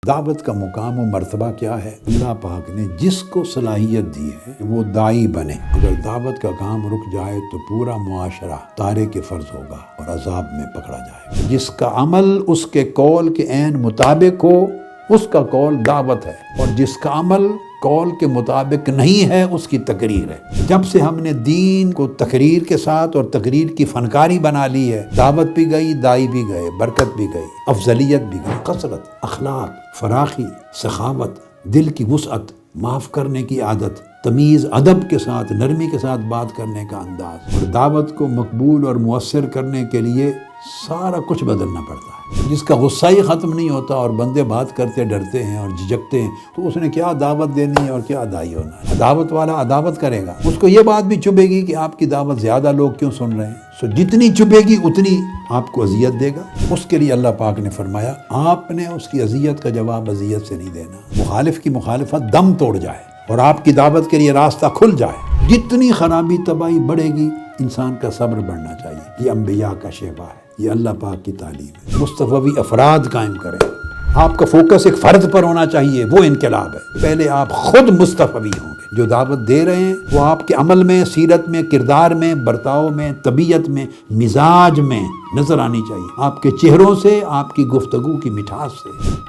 دعوت کا مقام و مرتبہ کیا ہے؟ اللہ پاک نے جس کو صلاحیت دی ہے وہ داعی بنے۔ اگر دعوت کا کام رک جائے تو پورا معاشرہ تارک فرض ہوگا اور عذاب میں پکڑا جائے گا۔ جس کا عمل اس کے قول کے عین مطابق ہو اس کا قول دعوت ہے، اور جس کا عمل قول کے مطابق نہیں ہے اس کی تقریر ہے۔ جب سے ہم نے دین کو تقریر کے ساتھ اور تقریر کی فنکاری بنا لی ہے، دعوت بھی گئی، دائی بھی گئے، برکت بھی گئی، افضلیت بھی گئی۔ کثرت، اخلاق، فراخی، سخاوت، دل کی وسعت، معاف کرنے کی عادت، تمیز، ادب کے ساتھ، نرمی کے ساتھ بات کرنے کا انداز، اور دعوت کو مقبول اور مؤثر کرنے کے لیے سارا کچھ بدلنا پڑتا ہے۔ جس کا غصہ ہی ختم نہیں ہوتا اور بندے بات کرتے ڈرتے ہیں اور جھجکتے ہیں تو اس نے کیا دعوت دینی ہے اور کیا دائی ہونا ہے۔ دعوت والا عداوت کرے گا، اس کو یہ بات بھی چبھے گی کہ آپ کی دعوت زیادہ لوگ کیوں سن رہے ہیں، جتنی چبھے گی اتنی آپ کو اذیت دے گا۔ اس کے لیے اللہ پاک نے فرمایا آپ نے اس کی اذیت کا جواب اذیت سے نہیں دینا۔ مخالف کی مخالفت دم توڑ جائے اور آپ کی دعوت کے لیے راستہ کھل جائے۔ جتنی خرابی تباہی بڑھے گی انسان کا صبر بڑھنا چاہیے۔ یہ انبیاء کا شیوا ہے، یہ اللہ پاک کی تعلیم ہے۔ مصطفی افراد قائم کریں۔ آپ کا فوکس ایک فرد پر ہونا چاہیے، وہ انقلاب ہے۔ پہلے آپ خود مصطفی ہوں گے۔ جو دعوت دے رہے ہیں وہ آپ کے عمل میں، سیرت میں، کردار میں، برتاؤ میں، طبیعت میں، مزاج میں نظر آنی چاہیے، آپ کے چہروں سے، آپ کی گفتگو کی مٹھاس سے۔